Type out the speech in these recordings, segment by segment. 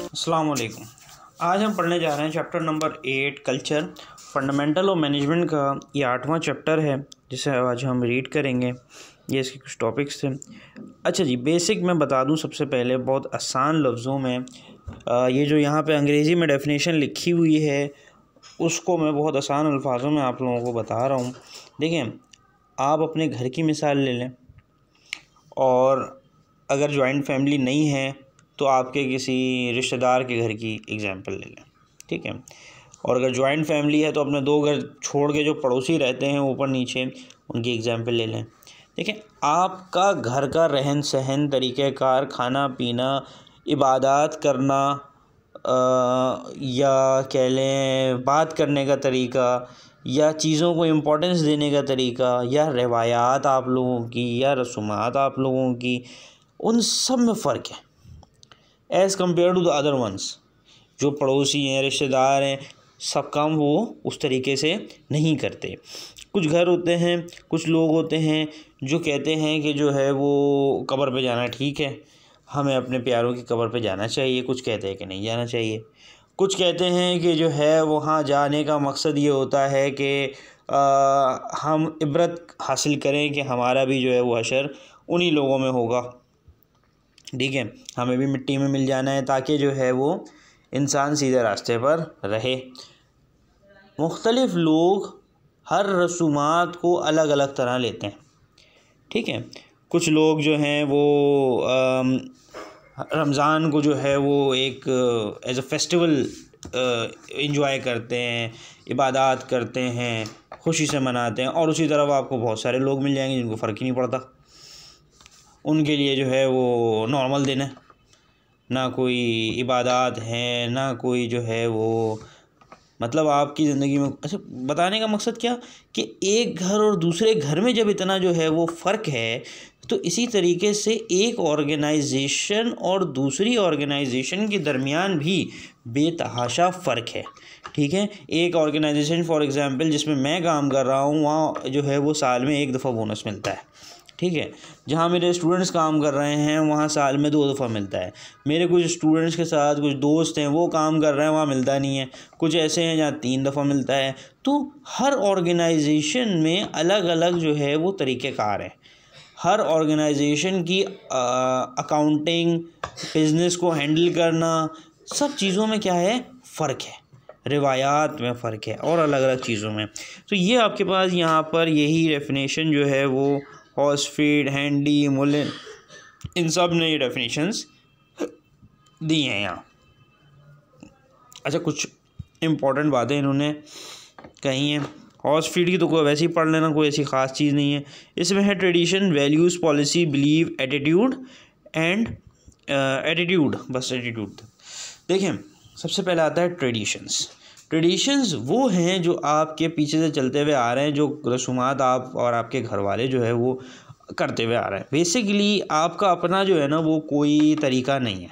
अस्सलाम वालेकुम। आज हम पढ़ने जा रहे हैं chapter number 8 culture fundamental of management का। ये 8वां चैप्टर है जिसे आज हम रीड करेंगे। ये इसके कुछ टॉपिक्स थे। अच्छा जी, बेसिक मैं बता दूं सबसे पहले बहुत आसान लफ्ज़ों में। ये जो यहाँ पे अंग्रेज़ी में डेफिनेशन लिखी हुई है उसको मैं बहुत आसान अल्फाजों में आप लोगों को बता रहा हूँ। देखें, आप अपने घर की मिसाल ले लें, और अगर जॉइंट फैमिली नहीं है तो आपके किसी रिश्तेदार के घर की एग्जांपल ले लें, ठीक है। और अगर जॉइंट फैमिली है तो अपने 2 घर छोड़ के जो पड़ोसी रहते हैं ऊपर नीचे, उनकी एग्जांपल ले लें। देखें, आपका घर का रहन सहन, तरीक़ेकार, खाना पीना, इबादत करना, या कह लें बात करने का तरीका, या चीज़ों को इम्पोर्टेंस देने का तरीका, या रवायात आप लोगों की, या रसूमात आप लोगों की, उन सब में फ़र्क है as compared to the other ones. जो पड़ोसी हैं, रिश्तेदार हैं, सब काम वो उस तरीके से नहीं करते। कुछ घर होते हैं, कुछ लोग होते हैं जो कहते हैं कि जो है वो कब्र पे जाना ठीक है, हमें अपने प्यारों की कब्र पे जाना चाहिए। कुछ कहते हैं कि नहीं जाना चाहिए। कुछ कहते हैं कि जो है वहाँ जाने का मकसद ये होता है कि हम इबरत हासिल करें कि हमारा भी जो है वो हशर उन्हीं लोगों में होगा, ठीक है, हमें भी मिट्टी में मिल जाना है ताकि जो है वो इंसान सीधे रास्ते पर रहे। मुख्तलिफ़ लोग हर रसूमात को अलग अलग तरह लेते हैं, ठीक है। कुछ लोग जो हैं वो रमज़ान को जो है वो एक एज़ अ फेस्टिवल इंजॉय करते हैं, इबादत करते हैं, खुशी से मनाते हैं। और उसी तरफ आपको बहुत सारे लोग मिल जाएंगे जिनको फ़र्क ही नहीं पड़ता, उनके लिए जो है वो नॉर्मल दिन है, ना कोई इबादत है, ना कोई जो है वो मतलब आपकी ज़िंदगी में। अच्छा, बताने का मकसद क्या कि एक घर और दूसरे घर में जब इतना जो है वो फ़र्क है, तो इसी तरीके से एक ऑर्गेनाइजेशन और दूसरी ऑर्गेनाइजेशन के दरमियान भी बेतहाशा फ़र्क है, ठीक है। एक ऑर्गेनाइजेशन फॉर एग्ज़ाम्पल जिसमें मैं काम कर रहा हूँ, वहाँ जो है वो साल में 1 दफ़ा बोनस मिलता है, ठीक है। जहाँ मेरे स्टूडेंट्स काम कर रहे हैं वहाँ साल में 2 दफ़ा मिलता है। मेरे कुछ स्टूडेंट्स के साथ कुछ दोस्त हैं वो काम कर रहे हैं, वहाँ मिलता नहीं है। कुछ ऐसे हैं जहाँ 3 दफ़ा मिलता है। तो हर ऑर्गेनाइजेशन में अलग अलग जो है वो तरीक़ेकार हैं। हर ऑर्गेनाइजेशन की अकाउंटिंग, बिज़नेस को हैंडल करना, सब चीज़ों में क्या है, फ़र्क है। रिवायात में फ़र्क है और अलग अलग चीज़ों में। तो ये आपके पास यहाँ पर यही डेफिनेशन जो है वो हॉस्फील्ड, हैंडी, मुलिन, इन सब ने ये डेफिनेशंस दी हैं यहाँ। अच्छा, कुछ इम्पॉर्टेंट बातें इन्होंने कही हैं। हॉस्फील्ड की तो कोई वैसे ही पढ़ लेना, कोई ऐसी ख़ास चीज़ नहीं है। इसमें है tradition, values, policy, believe, attitude and attitude, बस एटीट्यूड। देखें, सबसे पहले आता है ट्रेडिशंस। ट्रेडिशंस वो हैं जो आपके पीछे से चलते हुए आ रहे हैं, जो रसूमात आप और आपके घर वाले जो है वो करते हुए आ रहे हैं। बेसिकली आपका अपना जो है ना वो कोई तरीका नहीं है,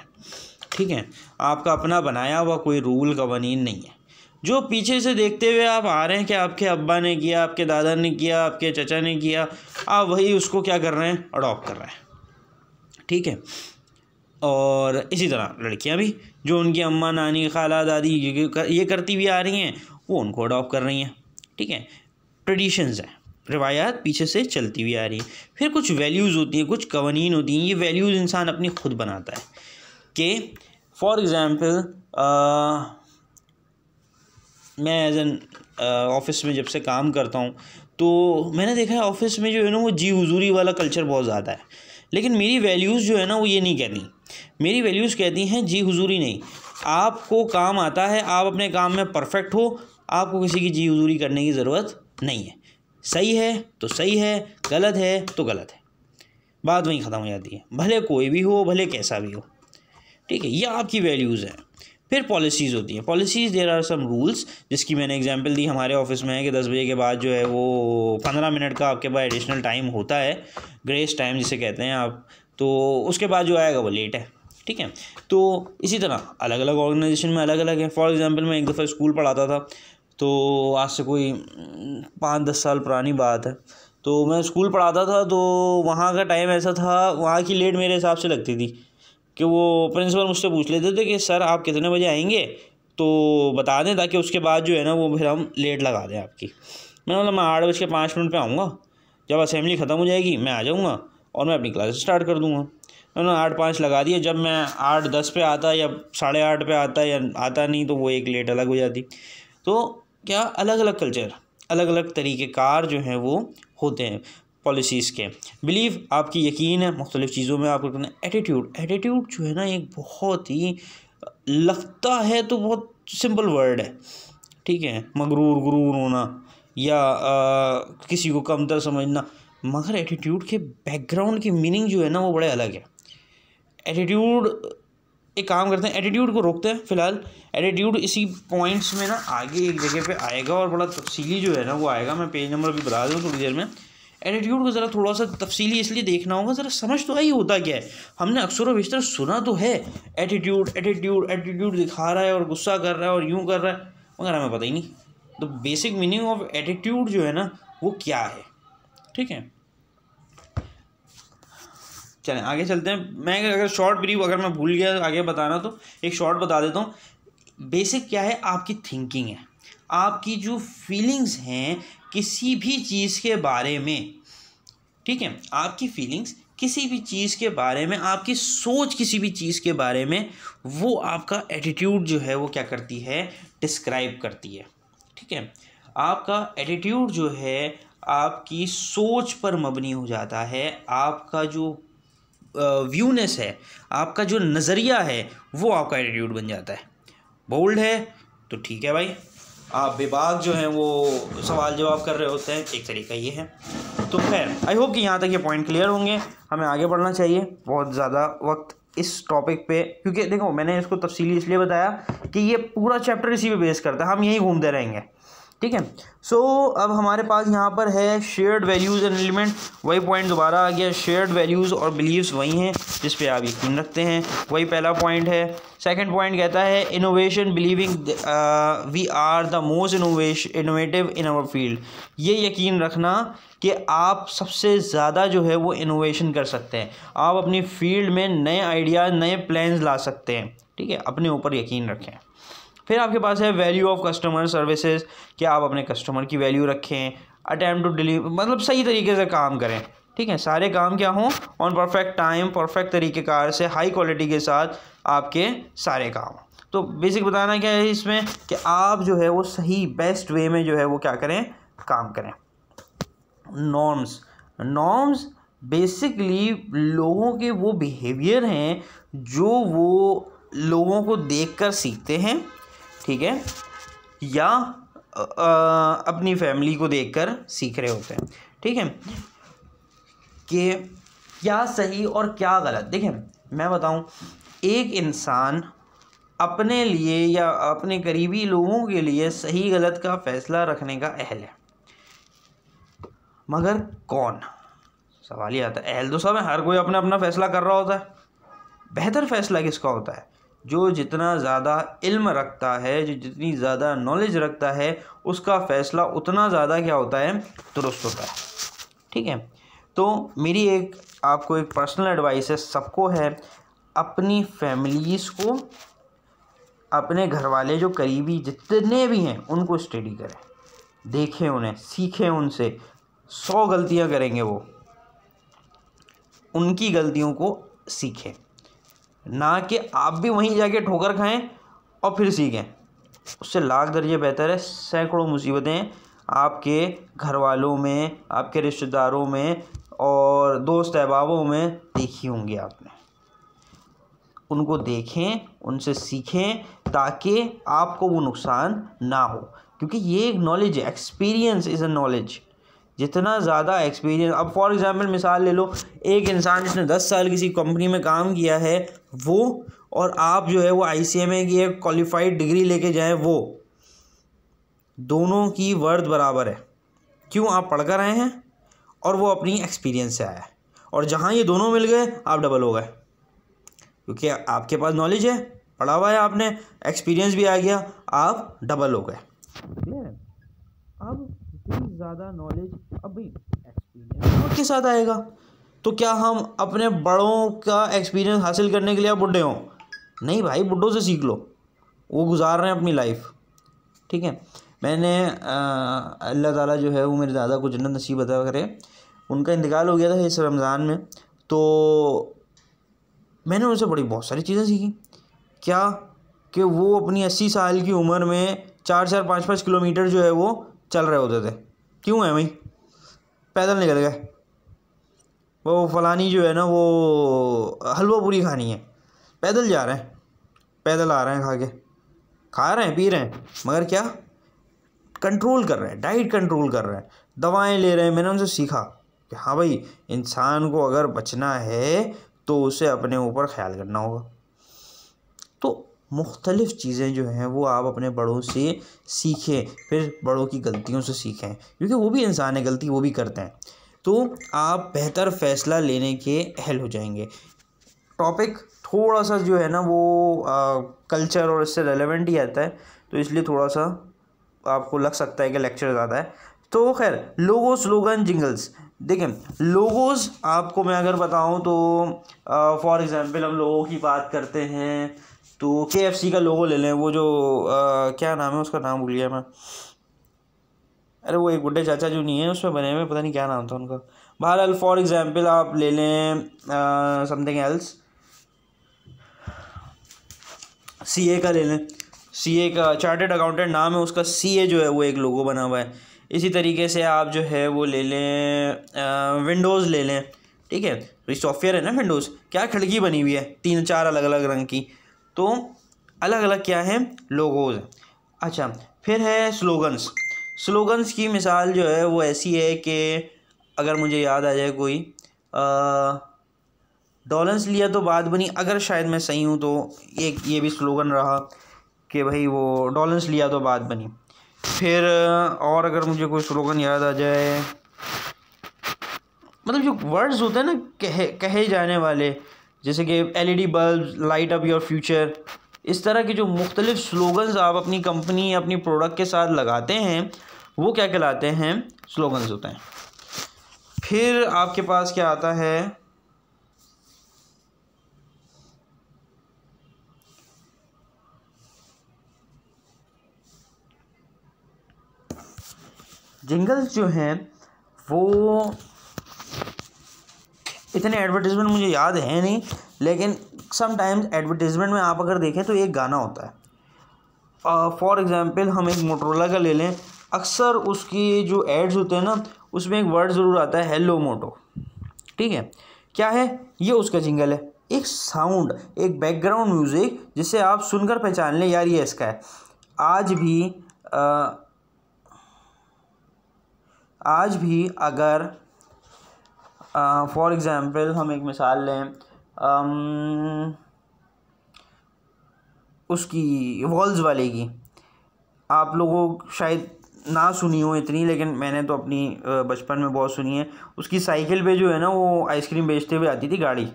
ठीक है। आपका अपना बनाया हुआ कोई रूल कवानीन नहीं है। जो पीछे से देखते हुए आप आ रहे हैं कि आपके अब्बा ने किया, आपके दादा ने किया, आपके चचा ने किया, आप वही उसको क्या कर रहे हैं, अडॉप्ट कर रहे हैं, ठीक है। और इसी तरह लड़कियां भी जो उनकी अम्मा, नानी, खाला, दादी ये करती हुई आ रही हैं, वो उनको अडॉप्ट कर रही हैं, ठीक है। ट्रेडिशंस हैं, रिवायात पीछे से चलती हुई आ रही हैं। फिर कुछ वैल्यूज़ होती हैं, कुछ कवानीन होती हैं। ये वैल्यूज़ इंसान अपनी खुद बनाता है कि फॉर एग्ज़ाम्पल मैं एज एन ऑफ़िस में जब से काम करता हूँ तो मैंने देखा है ऑफ़िस में जो है ना वो जी हुजूरी वाला कल्चर बहुत ज़्यादा है। लेकिन मेरी वैल्यूज़ जो है ना वो ये नहीं कहती। मेरी वैल्यूज़ कहती हैं जी हुजूरी नहीं, आपको काम आता है, आप अपने काम में परफेक्ट हो, आपको किसी की जी हुजूरी करने की ज़रूरत नहीं है। सही है तो सही है, गलत है तो गलत है, बात वहीं ख़त्म हो जाती है, भले कोई भी हो, भले कैसा भी हो, ठीक है। ये आपकी वैल्यूज़ हैं। फिर पॉलिसीज़ होती हैं। Policies, there are some rules, जिसकी मैंने एग्जांपल दी हमारे ऑफिस में है कि 10 बजे के बाद जो है वो 15 मिनट का आपके पास एडिशनल टाइम होता है, ग्रेस टाइम जिसे कहते हैं आप, तो उसके बाद जो आएगा वो लेट है, ठीक है। तो इसी तरह अलग अलग ऑर्गेनाइजेशन में अलग अलग है। फॉर एग्ज़ाम्पल मैं एक दफ़ा स्कूल पढ़ाता था, तो आज से कोई 5-10 साल पुरानी बात है। तो मैं स्कूल पढ़ाता था तो वहाँ का टाइम ऐसा था, वहाँ की लेट मेरे हिसाब से लगती थी कि वो प्रिंसिपल मुझसे पूछ लेते थे कि सर आप कितने बजे आएंगे, तो बता दें ताकि उसके बाद जो है ना वो फिर हम लेट लगा दें आपकी। मैंने बोला मैं 8:05 पे आऊँगा, जब असेंबली ख़त्म हो जाएगी मैं आ जाऊँगा और मैं अपनी क्लास स्टार्ट कर दूँगा। मैंने 8:05 लगा दिया। जब मैं 8:10 पे आता या 8:30 पे आता या आता नहीं तो वो एक लेट अलग हो जाती। तो क्या अलग अलग कल्चर, अलग अलग तरीक़ेकार जो हैं वो होते हैं पॉलिसीज़ के। बिलीव आपकी यकीन है मुख्तलिफ़ चीज़ों में आपको करना। एटीट्यूड जो है ना एक बहुत ही लगता है तो बहुत सिंपल वर्ड है, ठीक है, गुरूर होना या किसी को कमतर समझना, मगर एटीट्यूड के बैकग्राउंड की मीनिंग जो है ना वो बड़े अलग है। एटीट्यूड, एक काम करते हैं एटीट्यूड को रोकते हैं फ़िलहाल। एटीट्यूड इसी पॉइंट्स में ना आगे एक जगह पे आएगा और बड़ा तफसीली जो है ना वो आएगा। मैं पेज नंबर भी बता दूँ थोड़ी देर में। एटीट्यूड को ज़रा थोड़ा सा तफसीली इसलिए देखना होगा, ज़रा समझ तो आई होता क्या है। हमने अक्सर व बेशतर सुना तो है एटीट्यूड दिखा रहा है और गुस्सा कर रहा है और यूँ कर रहा है, मगर हमें पता ही नहीं तो बेसिक मीनिंग ऑफ एटीट्यूड जो है ना वो क्या है, ठीक है। चलें आगे चलते हैं। मैं अगर शॉर्ट ब्रीफ अगर मैं भूल गया आगे बताना तो एक शॉर्ट बता देता हूँ। बेसिक क्या है, आपकी थिंकिंग है, आपकी जो फीलिंग्स हैं किसी भी चीज़ के बारे में, ठीक है, आपकी फीलिंग्स किसी भी चीज़ के बारे में, आपकी सोच किसी भी चीज़ के बारे में, वो आपका एटीट्यूड जो है वो क्या करती है, डिस्क्राइब करती है, ठीक है। आपका एटीट्यूड जो है आपकी सोच पर मबनी हो जाता है। आपका जो व्यूनेस है, आपका जो नज़रिया है वो आपका एटीट्यूड बन जाता है। बोल्ड है तो ठीक है भाई, आप बेबाक जो हैं वो सवाल जवाब कर रहे होते हैं, एक तरीका ये है। तो खैर आई होप कि यहाँ तक ये पॉइंट क्लियर होंगे। हमें आगे बढ़ना चाहिए, बहुत ज़्यादा वक्त इस टॉपिक पे, क्योंकि देखो मैंने इसको तफसीली इसलिए बताया कि ये पूरा चैप्टर इसी पे बेस करता है, हम यहीं घूमते रहेंगे, ठीक है। सो अब हमारे पास यहाँ पर है शेयर्ड वैल्यूज़ एंड एलिमेंट। वही पॉइंट दोबारा आ गया, शेयर्ड वैल्यूज़ और बिलीव्स वही हैं जिस पे आप यकीन रखते हैं, वही पहला पॉइंट है। सेकंड पॉइंट कहता है innovation, believing we are the most innovative in our field. ये यकीन रखना कि आप सबसे ज़्यादा जो है वो इनोवेशन कर सकते हैं, आप अपनी फील्ड में नए आइडियाज़ नए प्लान्स ला सकते हैं, ठीक है, अपने ऊपर यकीन रखें। फिर आपके पास है वैल्यू ऑफ कस्टमर सर्विसेज, कि आप अपने कस्टमर की वैल्यू रखें। अटैम्प्ट टू डिलीवर, मतलब सही तरीके से काम करें, ठीक है, सारे काम क्या हों ऑन परफेक्ट टाइम, परफेक्ट तरीक़ेकार से, हाई क्वालिटी के साथ आपके सारे काम। तो बेसिक बताना क्या है इसमें कि आप जो है वो सही बेस्ट वे में जो है वो क्या करें, काम करें। नॉर्म्स बेसिकली लोगों के वो बिहेवियर हैं जो वो लोगों को देखकर सीखते हैं, ठीक है, या अपनी फैमिली को देखकर सीख रहे होते हैं, ठीक है, कि क्या सही और क्या गलत। देखें मैं बताऊं, एक इंसान अपने लिए या अपने करीबी लोगों के लिए सही गलत का फैसला रखने का अहल है, मगर कौन, सवाल ही आता है। अहल तो सब है, हर कोई अपना अपना फैसला कर रहा होता है। बेहतर फैसला किसका होता है, जो जितना ज़्यादा इल्म रखता है, जो जितनी ज़्यादा नॉलेज रखता है, उसका फ़ैसला उतना ज़्यादा क्या होता है, दुरुस्त होता है, ठीक है। तो मेरी एक आपको एक पर्सनल एडवाइस है, सबको है, अपनी फैमिलीज़ को, अपने घर वाले जो करीबी जितने भी हैं उनको स्टडी करें, देखें उन्हें, सीखें उनसे। 100 गलतियाँ करेंगे वो, उनकी गलतियों को सीखें, ना कि आप भी वहीं जाके ठोकर खाएं और फिर सीखें। उससे लाख दर्जे बेहतर है सैकड़ों मुसीबतें आपके घर वालों में, आपके रिश्तेदारों में और दोस्त अहबाबों में देखी होंगी आपने। उनको देखें, उनसे सीखें, ताकि आपको वो नुकसान ना हो, क्योंकि ये एक नॉलेज है, एक्सपीरियंस इज़ अ नॉलेज। जितना ज़्यादा एक्सपीरियंस, अब फॉर एग्ज़ाम्पल मिसाल ले लो, एक इंसान जिसने 10 साल किसी कंपनी में काम किया है वो, और आप जो है वो ICMA की एक क्वालिफाइड डिग्री लेके जाएं, वो दोनों की वर्थ बराबर है। क्यों, आप पढ़ कर आए हैं और वो अपनी एक्सपीरियंस से आया है, और जहाँ ये दोनों मिल गए आप डबल हो गए, क्योंकि आपके पास नॉलेज है, पढ़ा हुआ है आपने, एक्सपीरियंस भी आ गया, आप डबल हो गए। क्लियर है। अब जितनी ज़्यादा नॉलेज, अब भाई एक्सपीरियंस के साथ आएगा, तो क्या हम अपने बड़ों का एक्सपीरियंस हासिल करने के लिए अब बुढ़े हों? नहीं भाई, बुढ़ों से सीख लो, वो गुजार रहे हैं अपनी लाइफ। ठीक है, मैंने अल्लाह ताला जो है वो मेरे दादा को जन्नत नसीब अता करे, उनका इंतकाल हो गया था इस रमज़ान में। तो मैंने उनसे बड़ी बहुत सारी चीज़ें सीखी। क्या कि वो अपनी 80 साल की उम्र में 4-4, 5-5 किलोमीटर जो है वो चल रहे होते थे। क्यों है भाई? पैदल निकल गए। वो फलानी जो है ना, वो हलवा पूरी खानी है, पैदल जा रहे हैं, पैदल आ रहे हैं, खा रहे हैं, पी रहे हैं, मगर क्या कंट्रोल कर रहे हैं, डाइट कंट्रोल कर रहे हैं, दवाएं ले रहे हैं। मैंने उनसे सीखा कि हाँ भाई, इंसान को अगर बचना है तो उसे अपने ऊपर ख्याल करना होगा। तो मुख्तलिफ़ चीज़ें जो हैं वो आप अपने बड़ों से सीखें, फिर बड़ों की गलतियों से सीखें, क्योंकि वो भी इंसान है, गलती वो भी करते हैं। तो आप बेहतर फ़ैसला लेने के अहल हो जाएंगे। टॉपिक थोड़ा सा जो है ना वो कल्चर और इससे रेलेवेंट ही आता है, तो इसलिए थोड़ा सा आपको लग सकता है कि लेक्चर ज़्यादा है। तो खैर, लोगो, स्लोगन, जिंगल्स। देखें, लोगोज़ आपको मैं अगर बताऊं तो फॉर एग्ज़ाम्पल हम लोगों की बात करते हैं तो KFC का लोगो ले लें। वो जो क्या नाम है उसका, नाम भूल गया मैं। अरे वो एक बुढ़े चाचा जो नहीं है उसमें बने हुए, पता नहीं क्या नाम था उनका। बहरहाल फॉर एग्ज़ाम्पल आप ले लें समथिंग एल्स, CA का ले लें। CA का चार्टर्ड अकाउंटेंट नाम है उसका, CA जो है वो एक लोगो बना हुआ है। इसी तरीके से आप जो है वो ले लें विंडोज़ ले लें। ठीक है, तो सॉफ्टवेयर है ना विंडोज़, क्या खिड़की बनी हुई है 3-4 अलग अलग रंग की, तो अलग अलग क्या है, लोगोज़। अच्छा, फिर है स्लोगन्स। स्लोगन्स की मिसाल जो है वो ऐसी है कि अगर मुझे याद आ जाए कोई, डॉलेंस लिया तो बात बनी, अगर शायद मैं सही हूँ तो ये भी स्लोगन रहा कि भाई वो डॉलेंस लिया तो बात बनी। फिर और अगर मुझे कोई स्लोगन याद आ जाए, मतलब जो वर्ड्स होते हैं ना कहे जाने वाले, जैसे कि LED bulb, light up your future, इस तरह के जो मुख्तलिफ स्लोगन्स आप अपनी कंपनी, अपनी प्रोडक्ट के साथ लगाते हैं, वो क्या कहलाते हैं, स्लोगन्स होते हैं। फिर आपके पास क्या आता है, जिंगल्स जो हैं वो इतने एडवर्टीज़मेंट मुझे याद है नहीं, लेकिन समटाइम्स एडवर्टीज़मेंट में आप अगर देखें तो एक गाना होता है। फॉर एग्ज़ाम्पल हम एक मोटरोला का ले लें, अक्सर उसकी जो एड्स होते हैं ना उसमें एक वर्ड ज़रूर आता है, हेलो मोटो। ठीक है, क्या है ये, उसका जिंगल है, एक साउंड, एक बैकग्राउंड म्यूज़िक जिसे आप सुनकर पहचान लें यार ये इसका है। आज भी अगर फॉर एग्ज़ाम्पल हम एक मिसाल लें, उसकी वॉल्स वाले की, आप लोगों शायद ना सुनी हो इतनी, लेकिन मैंने तो अपनी बचपन में बहुत सुनी है। उसकी साइकिल पे जो है ना वो आइसक्रीम बेचते हुए आती थी गाड़ी।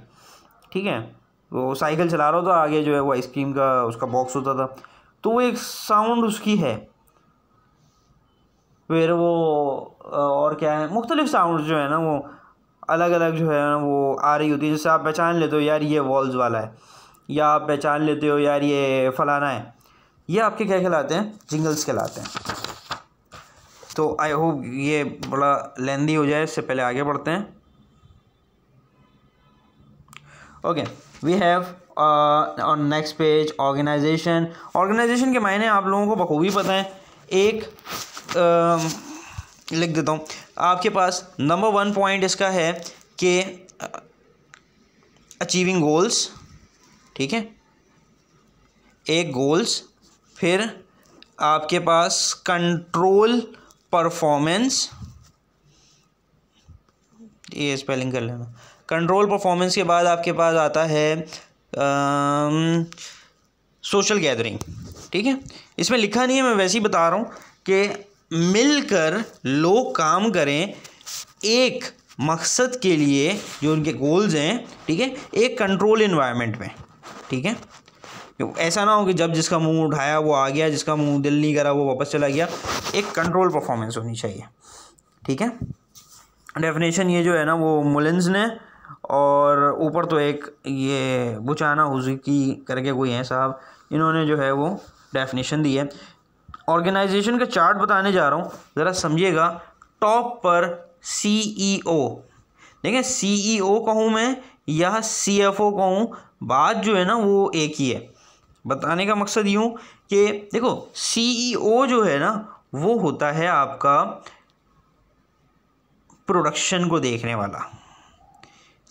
ठीक है, वो साइकिल चला रहा होता, आगे जो है वो आइसक्रीम का उसका बॉक्स होता था, तो वो एक साउंड उसकी है। फिर वो और क्या है, मुख्तलिफ साउंड जो है ना वो अलग अलग जो है ना वो आ रही होती है, जैसे आप पहचान लेते हो यार ये वॉल्स वाला है, या आप पहचान लेते हो यार ये फलाना है। ये आपके क्या कहलाते हैं, जिंगल्स कहलाते हैं। तो आई होप ये बड़ा लेंदी हो जाए, इससे पहले आगे बढ़ते हैं। Okay, we have on next page organisation. Organisation के मायने आप लोगों को बखूबी पता है। एक लिख देता हूँ आपके पास। नंबर 1 पॉइंट इसका है कि अचीविंग गोल्स। ठीक है, एक गोल्स, फिर आपके पास कंट्रोल परफॉर्मेंस, ये स्पेलिंग कर लेना। कंट्रोल परफॉर्मेंस के बाद आपके पास आता है सोशल गैदरिंग। ठीक है, इसमें लिखा नहीं है, मैं वैसे ही बता रहा हूँ कि मिलकर लोग काम करें एक मकसद के लिए, जो उनके गोल्स हैं। ठीक है, एक कंट्रोल इन्वायरमेंट में। ठीक है, ऐसा ना हो कि जब जिसका मुंह उठाया वो आ गया, जिसका मुंह दिल नहीं करा वो वापस चला गया। एक कंट्रोल परफॉर्मेंस होनी चाहिए। ठीक है, डेफिनेशन ये जो है ना वो मुलिन्स ने और ऊपर तो एक ये बुचाना हुज़ुकी करके कोई है साहब, इन्होंने जो है वो डेफिनेशन दी है। ऑर्गेनाइजेशन का चार्ट बताने जा रहा हूँ, ज़रा समझिएगा। टॉप पर CEO, देखें CEO कहूँ मैं या CFO कहूँ, बात जो है ना वो एक ही है। बताने का मकसद यूँ कि देखो CEO जो है ना वो होता है आपका प्रोडक्शन को देखने वाला,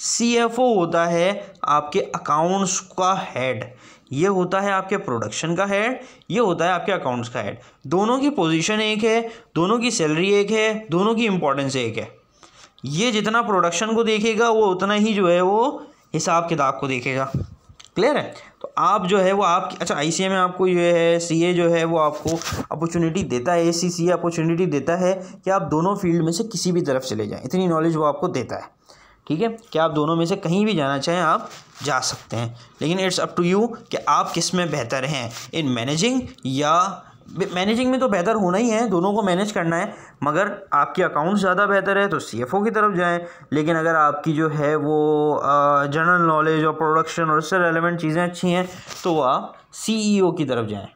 CFO होता है आपके अकाउंट्स का हेड, ये होता है आपके प्रोडक्शन का हेड, ये होता है आपके अकाउंट्स का हेड। दोनों की पोजीशन एक है, दोनों की सैलरी एक है, दोनों की इम्पोर्टेंस एक है। ये जितना प्रोडक्शन को देखेगा वो उतना ही जो है वो हिसाब किताब को देखेगा। क्लियर है? तो आप जो है वो आप अच्छा ICA में आपको ये है CA जो है वो आपको अपॉर्चुनिटी देता है, ACCA अपॉर्चुनिटी देता है कि आप दोनों फील्ड में से किसी भी तरफ चले जाएं, इतनी नॉलेज वो आपको देता है। ठीक है, कि आप दोनों में से कहीं भी जाना चाहें आप जा सकते हैं, लेकिन इट्स अप टू यू कि आप किस में बेहतर हैं, इन मैनेजिंग या मैनेजिंग में तो बेहतर होना ही है, दोनों को मैनेज करना है। मगर आपकी अकाउंट ज़्यादा बेहतर है तो CFO की तरफ जाएं, लेकिन अगर आपकी जो है वो जनरल नॉलेज और प्रोडक्शन और उससे रेलेवेंट चीज़ें अच्छी हैं तो आप CEO की तरफ जाएं।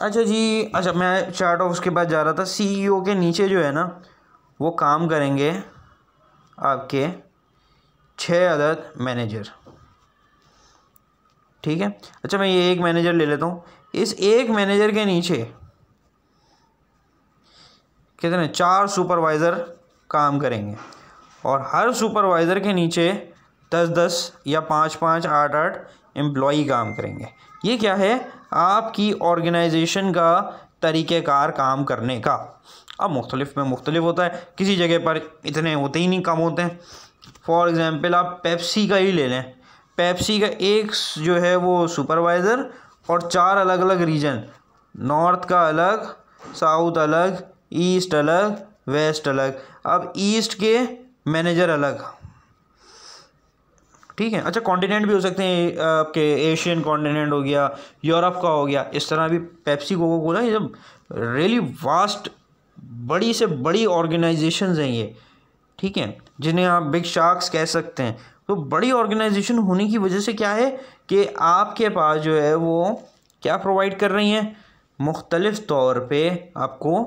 अच्छा जी, अच्छा मैं चार्ट ऑफ उसके बाद जा रहा था। CEO के नीचे जो है ना वो काम करेंगे आपके 6 अदद मैनेजर। ठीक है, अच्छा मैं ये एक मैनेजर ले लेता हूँ। इस एक मैनेजर के नीचे कितने 4 सुपरवाइज़र काम करेंगे और हर सुपरवाइज़र के नीचे 10-10 या 5-5 8-8 एम्प्लॉई काम करेंगे। ये क्या है? आपकी ऑर्गेनाइजेशन का तरीक़ेकार काम करने का। अब मुख्तलिफ में मुख्तलिफ होता है, किसी जगह पर इतने होते ही नहीं, कम होते हैं। फॉर एग्ज़ाम्पल आप पेप्सी का ही ले लें, पेप्सी का एक जो है वो सुपरवाइज़र और 4 अलग अलग रीजन, नॉर्थ का अलग, साउथ अलग, ईस्ट अलग, वेस्ट अलग। अब ईस्ट के मैनेजर अलग। ठीक है, अच्छा कॉन्टिनेंट भी हो सकते हैं, आपके एशियन कॉन्टिनेंट हो गया, यूरोप का हो गया, इस तरह भी पेप्सी कोका कोला ये सब रियली वास्ट बड़ी से बड़ी ऑर्गेनाइजेशंस हैं ये। ठीक है, जिन्हें आप बिग शार्क्स कह सकते हैं। तो बड़ी ऑर्गेनाइजेशन होने की वजह से क्या है कि आपके पास जो है वो क्या प्रोवाइड कर रही हैं, मुख्तलिफ़ तौर पे आपको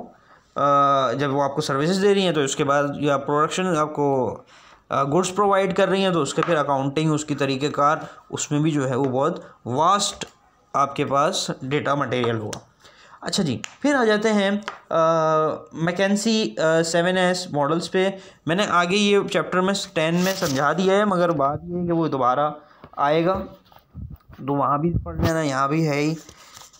जब वो आपको सर्विसेज दे रही हैं तो उसके बाद या प्रोडक्शन आपको गुड्स प्रोवाइड कर रही हैं तो उसके फिर अकाउंटिंग, उसकी तरीक़ेकार, उसमें भी जो है वो बहुत वास्ट आपके पास डेटा मटेरियल होगा। अच्छा जी, फिर आ जाते हैं मैकेंसी 7S मॉडल्स पे। मैंने आगे ये चैप्टर में 10 में समझा दिया है, मगर बात ये है कि वो दोबारा आएगा तो वहाँ भी पढ़ लेना, यहाँ भी है ही।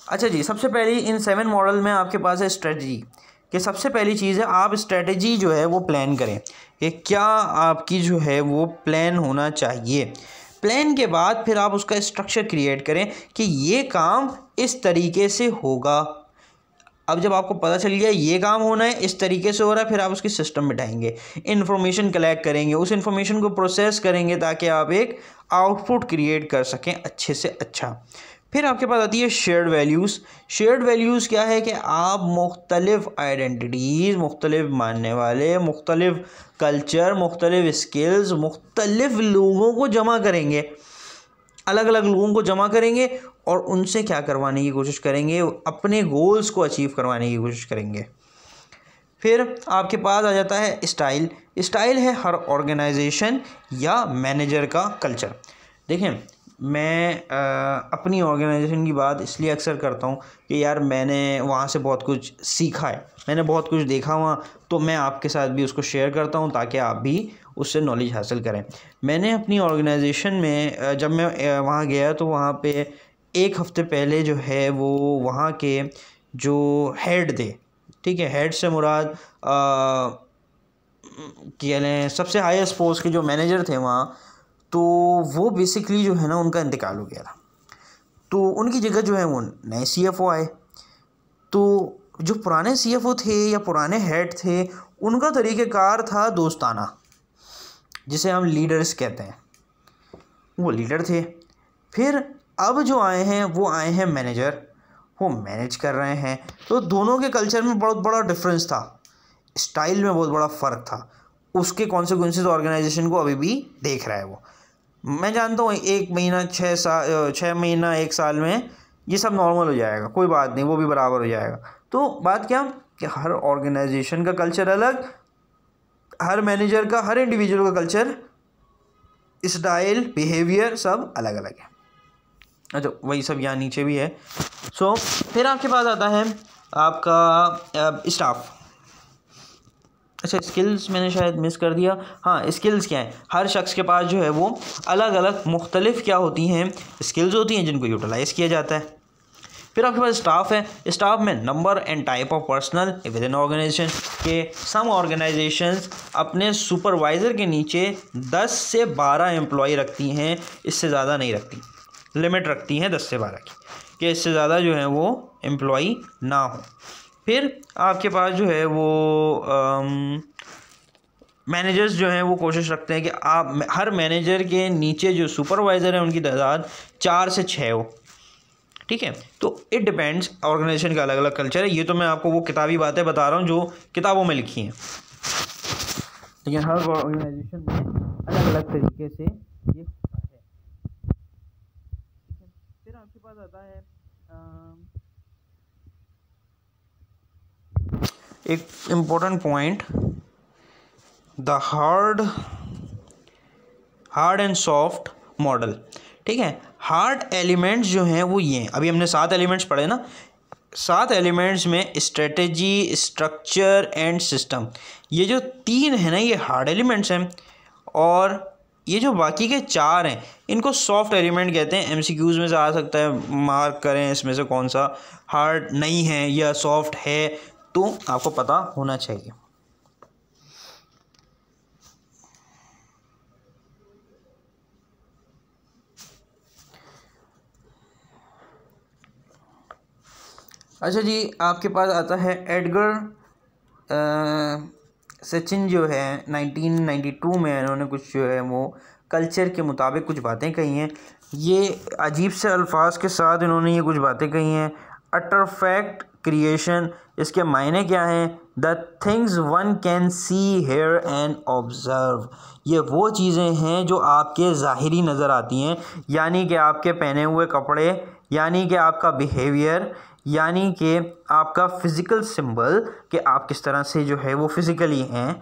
अच्छा जी, सबसे पहले इन 7 मॉडल में आपके पास है स्ट्रेटजी, कि सबसे पहली चीज़ है आप स्ट्रेटजी जो है वो प्लान करें कि क्या आपकी जो है वो प्लान होना चाहिए। प्लान के बाद फिर आप उसका स्ट्रक्चर क्रिएट करें कि ये काम इस तरीके से होगा। अब जब आपको पता चल गया ये काम होना है, इस तरीके से हो रहा है, फिर आप उसकी सिस्टम बिठाएंगे, इन्फॉर्मेशन कलेक्ट करेंगे, उस इन्फॉर्मेशन को प्रोसेस करेंगे ताकि आप एक आउटपुट क्रिएट कर सकें अच्छे से अच्छा। फिर आपके पास आती है शेयर्ड वैल्यूज़। शेयर्ड वैल्यूज़ क्या है कि आप मुख्तलिफ़ आइडेंटिटीज़, मुख्तलिफ मानने वाले, मुख्तलिफ कल्चर, मुख्तलिफ स्किल्स, मुख्तलिफ लोगों को जमा करेंगे, अलग अलग लोगों को जमा करेंगे और उनसे क्या करवाने की कोशिश करेंगे, अपने गोल्स को अचीव करवाने की कोशिश करेंगे। फिर आपके पास आ जाता है स्टाइल। स्टाइल है हर ऑर्गेनाइजेशन या मैनेजर का कल्चर। देखें, मैं अपनी ऑर्गेनाइजेशन की बात इसलिए अक्सर करता हूँ कि यार मैंने वहाँ से बहुत कुछ सीखा है, मैंने बहुत कुछ देखा वहाँ, तो मैं आपके साथ भी उसको शेयर करता हूँ ताकि आप भी उससे नॉलेज हासिल करें। मैंने अपनी ऑर्गेनाइजेशन में जब मैं वहाँ गया तो वहाँ पे 1 हफ़्ते पहले जो है वो वहाँ के जो हेड थे, ठीक है, हेड से मुराद कह लें सबसे हाईएस्ट पोस्ट के जो मैनेजर थे वहाँ, तो वो बेसिकली जो है ना उनका इंतकाल हो गया था, तो उनकी जगह जो है वो नए CFO आए। तो जो पुराने CFO थे या पुराने हेड थे उनका तरीक़ेकार था दोस्ताना, जिसे हम लीडर्स कहते हैं, वो लीडर थे। फिर अब जो आए हैं वो आए हैं मैनेजर, वो मैनेज कर रहे हैं। तो दोनों के कल्चर में बहुत बड़ा डिफरेंस था, स्टाइल में बहुत बड़ा फ़र्क था। उसके कॉन्सिक्वेंसेस ऑर्गेनाइजेशन को अभी भी देख रहा है वो। मैं जानता हूँ 1 महीना 6 महीना 1 साल में ये सब नॉर्मल हो जाएगा, कोई बात नहीं, वो भी बराबर हो जाएगा। तो बात क्या कि हर ऑर्गेनाइजेशन का कल्चर अलग, हर मैनेजर का, हर इंडिविजुअल का कल्चर, स्टाइल, बिहेवियर सब अलग अलग है। अच्छा, वही सब यहाँ नीचे भी है। फिर आपके पास आता है आपका स्टाफ। अच्छा, स्किल्स मैंने शायद मिस कर दिया। हाँ, स्किल्स क्या है, हर शख्स के पास जो है वो अलग अलग मुख्तलिफ क्या होती हैं, स्किल्स होती हैं जिनको यूटिलाइज़ किया जाता है। फिर आपके पास स्टाफ है। स्टाफ में number and type of personnel within organisation के सम ऑर्गेनाइजेशंस अपने सुपरवाइज़र के नीचे 10 से 12 एम्प्लॉय रखती हैं, इससे ज़्यादा नहीं रखती, लिमिट रखती हैं 10 से 12 की, कि इससे ज़्यादा जो है वो एम्प्लॉय ना हो। फिर आपके पास जो है वो मैनेजर्स जो हैं वो कोशिश रखते हैं कि आप हर मैनेजर के नीचे जो सुपरवाइज़र हैं उनकी तादाद 4 से 6 हो। ठीक है, तो इट डिपेंड्स, ऑर्गेनाइजेशन का अलग अलग कल्चर है। ये तो मैं आपको वो किताबी बातें बता रहा हूँ जो किताबों में लिखी हैं, लेकिन हर ऑर्गेनाइजेशन में अलग अलग तरीके से ये होता है। ठीक है, फिर आपके पास आता है एक important point, the hard and soft model. ठीक है, हार्ड एलिमेंट्स जो हैं वो ये हैं, अभी हमने 7 एलिमेंट्स पढ़े ना, 7 एलिमेंट्स में स्ट्रेटजी, स्ट्रक्चर एंड सिस्टम, ये जो 3 है ना ये हार्ड एलिमेंट्स हैं, और ये जो बाकी के 4 हैं इनको सॉफ्ट एलिमेंट कहते हैं। MCQs में से आ सकता है, मार्क करें इसमें से कौन सा हार्ड नहीं है या सॉफ्ट है, तो आपको पता होना चाहिए। अच्छा जी, आपके पास आता है एडगर सचिन जो है 1992 में इन्होंने कुछ जो है वो कल्चर के मुताबिक कुछ बातें कही हैं। ये अजीब से अल्फाज के साथ इन्होंने ये कुछ बातें कही हैं। अटरफैक्ट क्रिएशन, इसके मायने क्या हैं, the things one can see here and observe, ये वो चीज़ें हैं जो आपके ज़ाहिरी नज़र आती हैं, यानी कि आपके पहने हुए कपड़े, यानी कि आपका बिहेवियर, यानी कि आपका फ़िज़िकल सिंबल, कि आप किस तरह से जो है वो फ़िज़िकली हैं।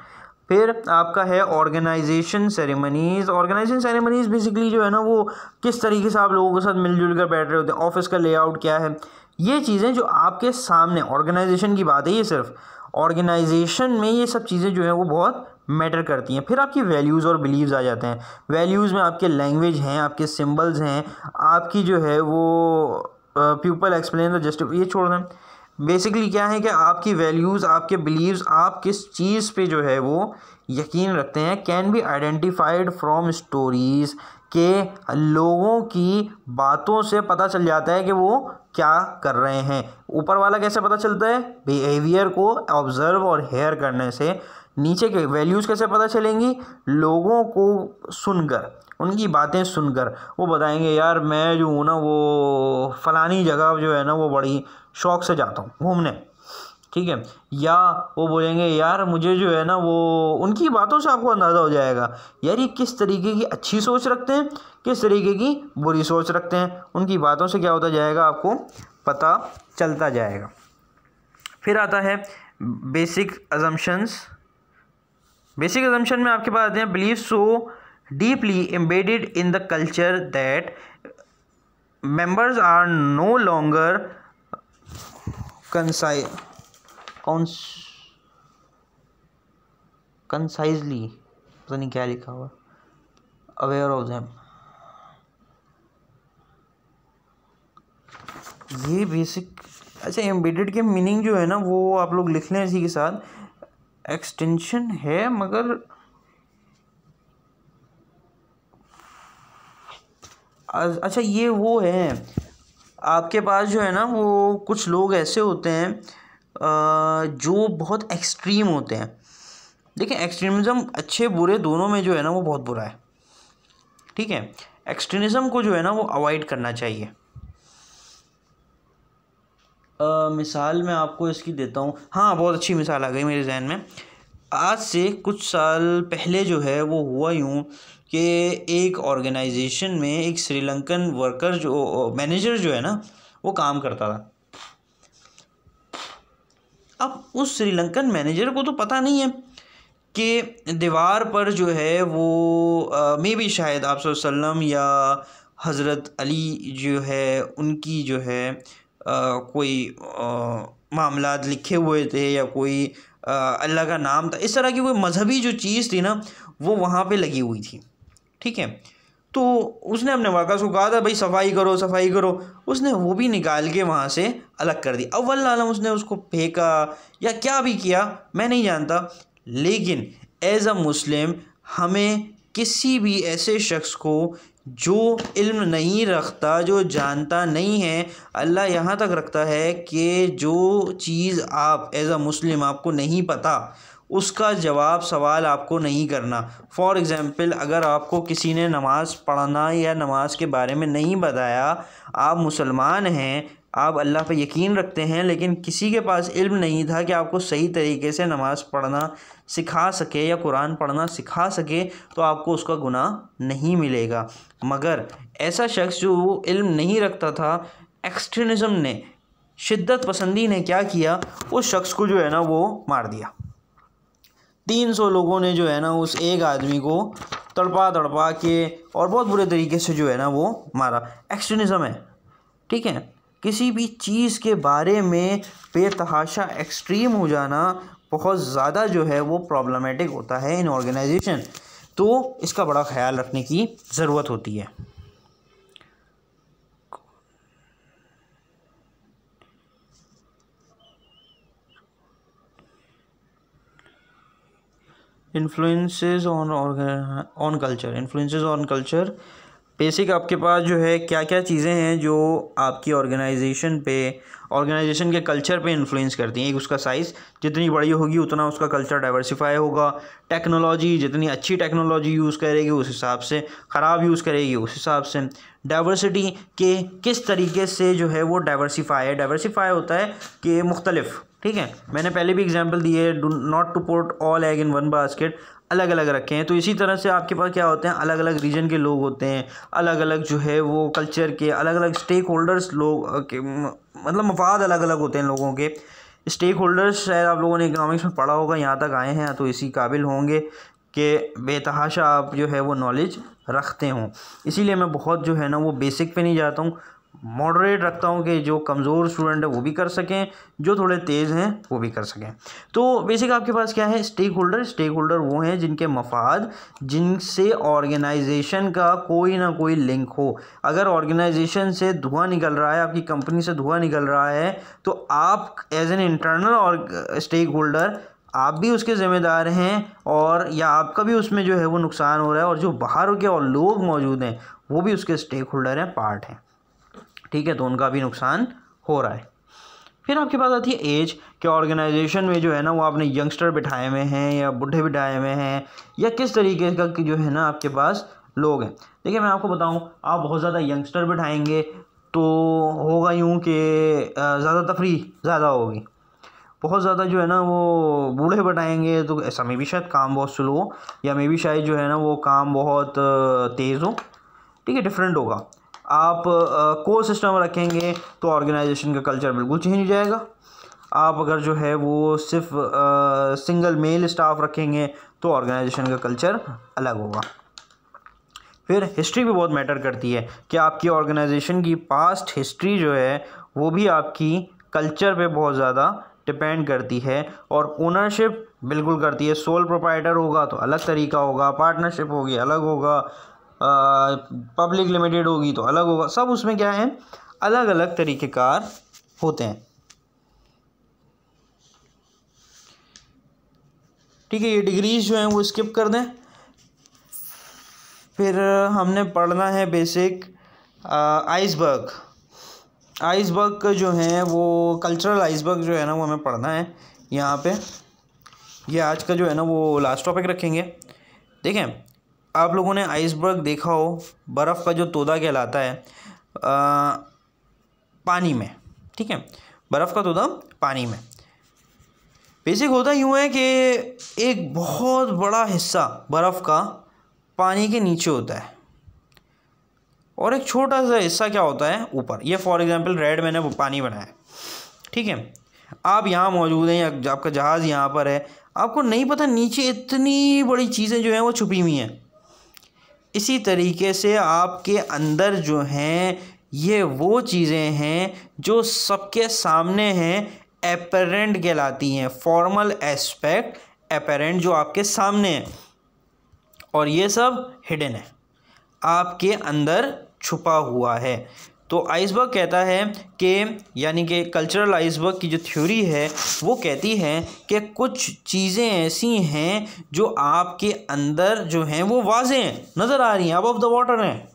फिर आपका है organisation ceremonies. Organisation ceremonies basically जो है ना वो किस तरीके से आप लोगों के साथ मिलजुल कर बैठ रहे होते हैं, ऑफिस का लेआउट क्या है, ये चीज़ें जो आपके सामने, ऑर्गेनाइजेशन की बात है ये, सिर्फ ऑर्गेनाइजेशन में ये सब चीज़ें जो हैं वो बहुत मैटर करती हैं। फिर आपकी वैल्यूज़ और बिलीव्स आ जाते हैं। वैल्यूज़ में आपके लैंग्वेज हैं, आपके सिंबल्स हैं, आपकी जो है वो पीपल एक्सप्लेन द जस्ट, ये छोड़ दें। बेसिकली क्या है कि आपकी वैल्यूज़, आपके बिलीव्स, आप किस चीज़ पे जो है वो यकीन रखते हैं, can be identified from stories, के लोगों की बातों से पता चल जाता है कि वो क्या कर रहे हैं। ऊपर वाला कैसे पता चलता है, बिहेवियर को ऑब्ज़र्व और हेयर करने से। नीचे के वैल्यूज़ कैसे पता चलेंगी, लोगों को सुनकर, उनकी बातें सुनकर। वो बताएंगे यार मैं जो हूँ ना वो फ़लानी जगह जो है ना वो बड़ी शौक़ से जाता हूँ घूमने, ठीक है, या वो बोलेंगे यार मुझे जो है ना वो, उनकी बातों से आपको अंदाज़ा हो जाएगा यार ये किस तरीके की अच्छी सोच रखते हैं, किस तरीके की बुरी सोच रखते हैं। उनकी बातों से क्या होता जाएगा आपको पता चलता जाएगा। फिर आता है बेसिक अजम्पशंस। बेसिक अजम्पशन में आपके पास आते हैं believe so deeply embedded in the culture that members are no longer concisely, पता नहीं क्या लिखा हुआ, अवेयर ऑफ देम। ये बेसिक, अच्छा एम्बेडेड के मीनिंग जो है ना वो आप लोग लिख लें इसी के साथ, एक्सटेंशन है मगर अच्छा ये वो है आपके पास जो है ना वो कुछ लोग ऐसे होते हैं जो बहुत एक्सट्रीम होते हैं। देखिए एक्सट्रीमिज़म अच्छे बुरे दोनों में जो है ना वो बहुत बुरा है, ठीक है। एक्सट्रीमिज़म को जो है ना वो अवॉइड करना चाहिए। मिसाल मैं आपको इसकी देता हूँ। हाँ, बहुत अच्छी मिसाल आ गई मेरे जहन में। आज से कुछ साल पहले जो है वो हुआ यूँ कि एक ऑर्गेनाइजेशन में एक श्रीलंकन वर्कर जो मैनेजर जो है ना वो काम करता था। अब उस श्रीलंकन मैनेजर को तो पता नहीं है कि दीवार पर जो है वो मे बी शायद आप सल्लम या हज़रत अली जो है उनकी जो है कोई मामलात लिखे हुए थे या कोई अल्लाह का नाम था, इस तरह की कोई मजहबी जो चीज़ थी ना वो वहाँ पे लगी हुई थी। ठीक है, तो उसने अपने वर्कर्स को कहा था भाई सफाई करो सफाई करो, उसने वो भी निकाल के वहाँ से अलग कर दी। अव्वल आलम उसने उसको फेंका या क्या भी किया मैं नहीं जानता, लेकिन एज़ अ मुस्लिम हमें किसी भी ऐसे शख्स को जो इल्म नहीं रखता, जो जानता नहीं है, अल्लाह यहाँ तक रखता है कि जो चीज़ आप एज़ अ मुस्लिम आपको नहीं पता उसका जवाब सवाल आपको नहीं करना। फॉर एग्ज़ाम्पल, अगर आपको किसी ने नमाज़ पढ़ना या नमाज के बारे में नहीं बताया, आप मुसलमान हैं, आप अल्लाह पे यकीन रखते हैं, लेकिन किसी के पास इल्म नहीं था कि आपको सही तरीके से नमाज़ पढ़ना सिखा सके या कुरान पढ़ना सिखा सके, तो आपको उसका गुनाह नहीं मिलेगा। मगर ऐसा शख्स जो इल्म नहीं रखता था, एक्सट्रीमिज़म ने, शिद्दत पसंदी ने क्या किया, उस शख्स को जो है ना वो मार दिया। 300 लोगों ने जो है ना उस एक आदमी को तड़पा तड़पा के और बहुत बुरे तरीके से जो है ना वो मारा। एक्सट्रीमिज़म है। ठीक है, किसी भी चीज़ के बारे में बेतहाशा एक्सट्रीम हो जाना बहुत ज़्यादा जो है वो प्रॉब्लमेटिक होता है इन ऑर्गेनाइजेशन, तो इसका बड़ा ख्याल रखने की ज़रूरत होती है। इन्फ्लुएंसेस ऑन कल्चर, बेसिक आपके पास जो है क्या क्या चीज़ें हैं जो आपकी ऑर्गेनाइजेशन के कल्चर पे इन्फ्लुएंस करती हैं। एक उसका साइज़, जितनी बड़ी होगी उतना उसका कल्चर डाइवर्सिफाई होगा। टेक्नोलॉजी, जितनी अच्छी टेक्नोलॉजी यूज़ करेगी उस हिसाब से, ख़राब यूज़ करेगी उस हिसाब से। डाइवर्सिटी के किस तरीके से जो है वो डाइवर्सिफाई होता है कि मुख्तलिफ। ठीक है, मैंने पहले भी एग्जांपल दिए, do not to put all egg in one basket, अलग अलग रखे हैं। तो इसी तरह से आपके पास क्या होते हैं, अलग अलग रीजन के लोग होते हैं, अलग अलग जो है वो कल्चर के अलग अलग स्टेक होल्डर्स लोग के, मतलब मफाद अलग अलग होते हैं लोगों के। स्टेक होल्डर्स शायद आप लोगों ने इकनॉमिक्स में पढ़ा होगा, यहाँ तक आए हैं तो इसी काबिल होंगे कि बेतहाशा आप जो है वो नॉलेज रखते हों। इसीलिए मैं बहुत जो है ना वो बेसिक पे नहीं जाता हूँ, मॉडरेट रखता हूँ कि जो कमज़ोर स्टूडेंट है वो भी कर सकें, जो थोड़े तेज़ हैं वो भी कर सकें। तो बेसिक आपके पास क्या है, स्टेक होल्डर वो हैं जिनके मफाद, जिनसे ऑर्गेनाइजेशन का कोई ना कोई लिंक हो। अगर ऑर्गेनाइजेशन से धुआं निकल रहा है, आपकी कंपनी से धुआं निकल रहा है, तो आप एज एन इंटरनल और स्टेक होल्डर आप भी उसके ज़िम्मेदार हैं, और या आपका भी उसमें जो है वो नुकसान हो रहा है, और जो बाहर के और लोग मौजूद हैं वो भी उसके स्टेक होल्डर हैं, पार्ट हैं। ठीक है, तो उनका भी नुकसान हो रहा है। फिर आपके पास आती है एज, कि ऑर्गेनाइजेशन में जो है ना वो आपने यंगस्टर बिठाए हुए हैं या बूढ़े बिठाए हुए हैं, या किस तरीके का जो है ना आपके पास लोग हैं। देखिए मैं आपको बताऊं, आप बहुत ज़्यादा यंगस्टर बिठाएंगे तो होगा यूँ कि ज़्यादा तफरीह ज़्यादा होगी। बहुत ज़्यादा जो है ना वो बूढ़े बिठाएंगे तो ऐसा में भी शायद काम बहुत स्लो हो, या में भी शायद जो है ना वो काम बहुत तेज़ हो। ठीक है, डिफरेंट होगा। आप को सिस्टम रखेंगे तो ऑर्गेनाइजेशन का कल्चर बिल्कुल चेंज हो जाएगा। आप अगर जो है वो सिर्फ सिंगल मेल स्टाफ रखेंगे तो ऑर्गेनाइजेशन का कल्चर अलग होगा। फिर हिस्ट्री भी बहुत मैटर करती है कि आपकी ऑर्गेनाइजेशन की पास्ट हिस्ट्री जो है वो भी आपकी कल्चर पे बहुत ज़्यादा डिपेंड करती है, और ओनरशिप बिल्कुल करती है। सोल प्रोप्राइटर होगा तो अलग तरीका होगा, पार्टनरशिप होगी अलग होगा, पब्लिक लिमिटेड होगी तो अलग होगा। सब उसमें क्या है, अलग अलग तरीक़ेकार होते हैं। ठीक है, ये डिग्रीज जो हैं वो स्किप कर दें। फिर हमने पढ़ना है बेसिक आइसबर्ग का जो है वो कल्चरल आइसबर्ग जो है ना वो हमें पढ़ना है यहाँ पे। ये आज का जो है ना वो लास्ट टॉपिक रखेंगे। देखें, आप लोगों ने आइसबर्ग देखा हो, बर्फ़ का जो तोदा कहलाता है पानी में। ठीक है, बर्फ़ का तोता पानी में। बेसिक होता यूँ है कि एक बहुत बड़ा हिस्सा बर्फ़ का पानी के नीचे होता है और एक छोटा सा हिस्सा क्या होता है ऊपर। ये फॉर एग्जांपल रेड मैंने पानी बनाया, ठीक है। आप यहाँ मौजूद हैं या आपका जहाज़ यहाँ पर है, आपको नहीं पता नीचे इतनी बड़ी चीज़ें जो हैं वो छुपी हुई हैं। इसी तरीके से आपके अंदर जो हैं ये वो चीज़ें हैं जो सबके सामने हैं, एपेरेंट कहलाती हैं। फॉर्मल एस्पेक्ट एपेरेंट जो आपके सामने है, और ये सब हिडन है, आपके अंदर छुपा हुआ है। तो आइसबर्ग कहता है कि यानी कि कल्चरल आइसबर्ग की जो थ्योरी है वो कहती है कि कुछ चीज़ें ऐसी हैं जो आपके अंदर जो हैं वो वाज़ेह हैं, नज़र आ रही हैं, अबव द वाटर हैं,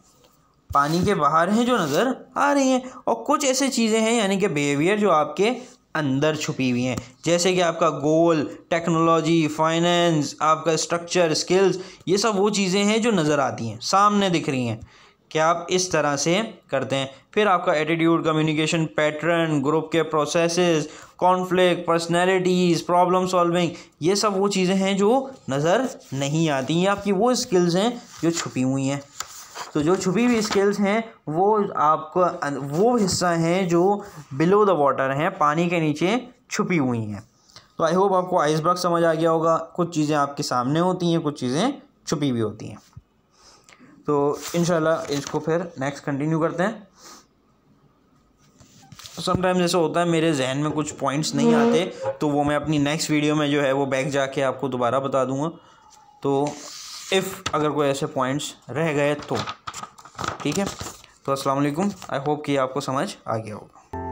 पानी के बाहर हैं जो नज़र आ रही हैं। और कुछ ऐसी चीज़ें हैं यानी कि बिहेवियर जो आपके अंदर छुपी हुई हैं, जैसे कि आपका गोल, टेक्नोलॉजी, फाइनेंस, आपका स्ट्रक्चर, स्किल्स, ये सब वो चीज़ें हैं जो नज़र आती हैं, सामने दिख रही हैं कि आप इस तरह से करते हैं। फिर आपका एटीट्यूड, कम्युनिकेशन पैटर्न, ग्रुप के processes, conflict, personalities, problem solving, ये सब वो चीज़ें हैं जो नज़र नहीं आती। ये आपकी वो स्किल्स हैं जो छुपी हुई हैं। तो जो छुपी हुई स्किल्स हैं वो आपका वो हिस्सा हैं जो बिलो द वाटर हैं, पानी के नीचे छुपी हुई हैं। तो आई होप आपको आइसबर्ग समझ आ गया होगा। कुछ चीज़ें आपके सामने होती हैं, कुछ चीज़ें छुपी हुई होती हैं। तो इंशाल्लाह इसको फिर नेक्स्ट कंटिन्यू करते हैं। समटाइम्स ऐसा होता है मेरे जहन में कुछ पॉइंट्स नहीं आते, तो वो मैं अपनी नेक्स्ट वीडियो में जो है वो बैक जाके आपको दोबारा बता दूंगा। तो अगर कोई ऐसे पॉइंट्स रह गए तो ठीक है। तो अस्सलाम वालेकुम, आई होप कि आपको समझ आ गया होगा।